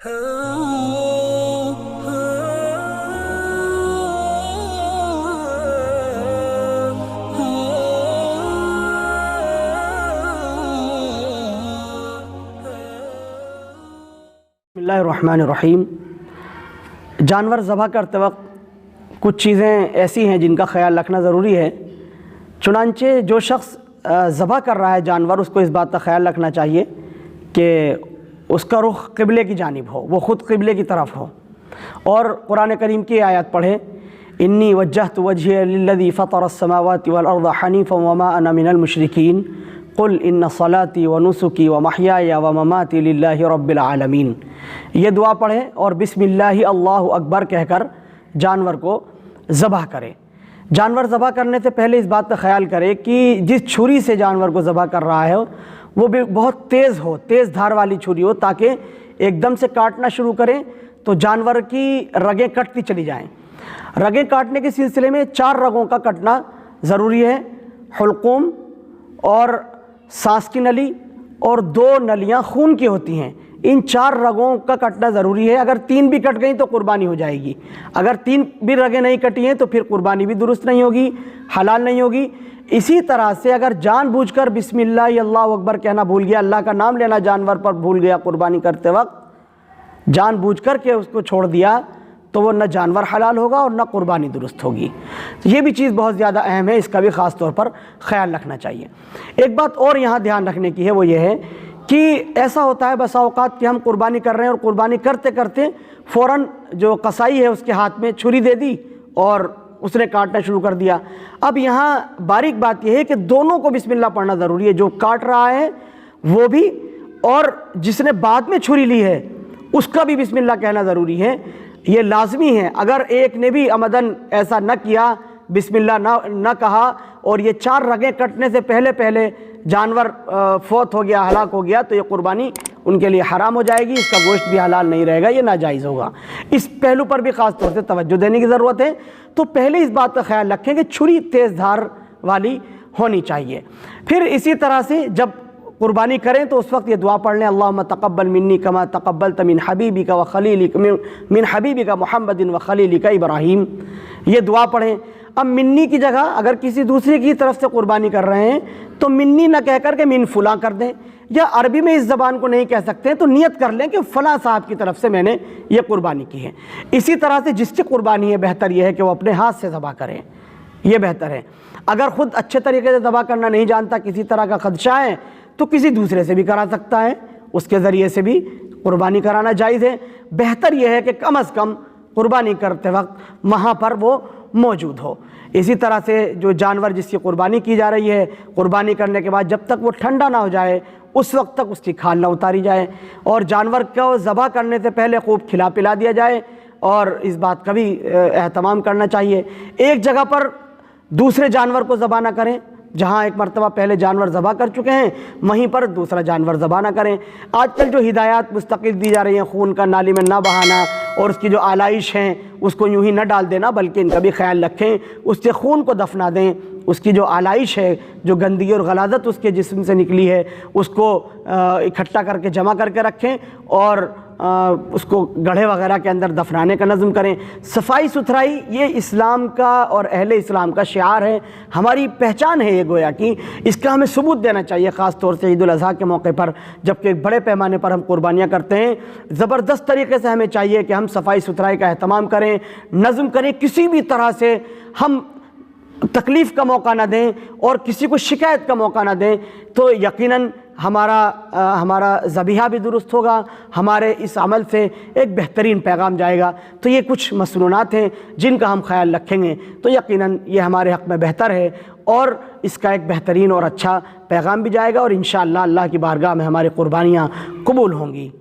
बिस्मिल्लाहिर्रहमानिर्रहीम। जानवर ज़बह करते वक्त कुछ चीज़ें ऐसी हैं जिनका ख़्याल रखना ज़रूरी है। चुनांचे जो शख्स ज़बह कर रहा है जानवर, उसको इस बात का ख़्याल रखना चाहिए कि उसका रुख क़िबले की जानिब हो, वो ख़ुद क़िबले की तरफ हो। और कुरान करीम की आयत पढ़े, इन्नी वज्जहतु वजहिय लिल्लज़ी फ़तरस्समावाति वल अर्ज़ हनीफ़न वमा अना मिनल मुशरिकीन क़ुल इन्न सलाती व नुसुकी व महयाया व ममाती लिल्लाहि रब्बिल आलमीन। ये दुआ पढ़ें और बिस्मिल्लाहि अल्लाहु अकबर कहकर जानवर को ज़बह करें। जानवर ज़बह करने से पहले इस बात का ख्याल करें कि जिस छुरी से जानवर को ज़बह कर रहा है वो भी बहुत तेज़ हो, तेज़ धार वाली छुरी हो, ताकि एकदम से काटना शुरू करें तो जानवर की रगें कटती चली जाएं। रगें काटने के सिलसिले में 4 रगों का कटना ज़रूरी है, हुल्क़ूम और सांस की नली और 2 नलियाँ खून की होती हैं। इन 4 रगों का कटना ज़रूरी है। अगर 3 भी कट गई तो कुर्बानी हो जाएगी। अगर 3 भी रगें नहीं कटी हैं तो फिर कुर्बानी भी दुरुस्त नहीं होगी, हलाल नहीं होगी। इसी तरह से अगर जानबूझकर बिस्मिल्लाह अल्लाहु अकबर कहना भूल गया, अल्लाह का नाम लेना जानवर पर भूल गया कुर्बानी करते वक्त, जानबूझकर के उसको छोड़ दिया, तो वो न जानवर हलाल होगा और न कुर्बानी दुरुस्त होगी। ये भी चीज़ बहुत ज़्यादा अहम है, इसका भी ख़ास तौर पर ख्याल रखना चाहिए। एक बात और यहाँ ध्यान रखने की है, वो ये है कि ऐसा होता है बसा औक़ात कि हम कुर्बानी कर रहे हैं और कुर्बानी करते करते फ़ौरन जो कसाई है उसके हाथ में छुरी दे दी और उसने काटना शुरू कर दिया। अब यहाँ बारीक बात यह है कि दोनों को बिस्मिल्लाह पढ़ना ज़रूरी है, जो काट रहा है वो भी और जिसने बाद में छुरी ली है उसका भी बिस्मिल्लाह कहना ज़रूरी है। ये लाजमी है। अगर एक ने भी अमदन ऐसा न किया, बिस्मिल्लाह न कहा और ये 4 रगें कटने से पहले पहले जानवर फौत हो गया, हलाक हो गया, तो ये कुर्बानी उनके लिए हराम हो जाएगी, इसका गोश्त भी हलाल नहीं रहेगा, ये नाजायज़ होगा। इस पहलू पर भी ख़ास तौर से तवज्जो देने की ज़रूरत है। तो पहले इस बात का ख्याल रखें कि छुरी तेज़ धार वाली होनी चाहिए। फिर इसी तरह से जब कुर्बानी करें तो उस वक्त ये दुआ पढ़ लें, अल्लाहुम्मा तक़ब्बल मिन्नी कमा तक़ब्बलत मिन हबीबिका व खलीलिका मिन हबीबिका मुहम्मदिन व खलीलिका इब्राहीम। ये दुआ पढ़ें। अब मिन्नी की जगह अगर किसी दूसरे की तरफ से कुर्बानी कर रहे हैं तो मिन्नी न कह कर के मिन फुला कर दें, या अरबी में इस ज़बान को नहीं कह सकते तो नियत कर लें कि फ़लाँ साहब की तरफ से मैंने ये कुर्बानी की है। इसी तरह से जिसकी कुर्बानी है बेहतर यह है कि वो अपने हाथ से ज़बह करें, ये बेहतर है। अगर ख़ुद अच्छे तरीके से ज़बह करना नहीं जानता, किसी तरह का ख़दशा है, तो किसी दूसरे से भी करा सकता है, उसके ज़रिए से भी कुर्बानी कराना जायज़ है। बेहतर यह है कि कम अज़ कम कुर्बानी करते वक्त वहाँ पर वो मौजूद हो। इसी तरह से जो जानवर जिसकी कुर्बानी की जा रही है, कुर्बानी करने के बाद जब तक वो ठंडा ना हो जाए उस वक्त तक उसकी खाल ना उतारी जाए और जानवर को ज़बह करने से पहले खूब खिला पिला दिया जाए। और इस बात का भी एहतमाम करना चाहिए, एक जगह पर दूसरे जानवर को ज़बह ना करें। जहाँ एक मरतबा पहले जानवर ज़बह कर चुके हैं वहीं पर दूसरा जानवर ज़बह ना करें। आजकल जो हिदायत मुस्तकिल दी जा रही हैं, खून का नाली में ना बहाना और उसकी जो आलाइश हैं उसको यूँ ही न डाल देना, बल्कि इनका भी ख्याल रखें, उससे खून को दफना दें। उसकी जो आलाइश है, जो गंदगी और गलाजत उसके जिस्म से निकली है, उसको इकट्ठा करके जमा करके रखें और उसको गड्ढे वगैरह के अंदर दफनाने का नज़म करें। सफाई सुथराई ये इस्लाम का और अहले इस्लाम का शिआर है, हमारी पहचान है ये गोया कि इसका हमें सबूत देना चाहिए, ख़ास तौर से ईद उल अज़हा के मौके पर जबकि एक बड़े पैमाने पर हम कुर्बानियाँ करते हैं। ज़बरदस्त तरीके से हमें चाहिए कि हम सफाई सुथराई का अहतमाम करें, नज़म करें, किसी भी तरह से हम तकलीफ़ का मौका ना दें और किसी को शिकायत का मौका ना दें, तो यकीनन हमारा ज़बीहा भी दुरुस्त होगा, हमारे इस अमल से एक बेहतरीन पैगाम जाएगा। तो ये कुछ मसनूनात हैं जिनका हम ख्याल रखेंगे तो यकीनन ये हमारे हक़ में बेहतर है और इसका एक बेहतरीन और अच्छा पैगाम भी जाएगा और इंशाअल्लाह अल्लाह की बारगाह में हमारी कुर्बानियाँ कबूल होंगी।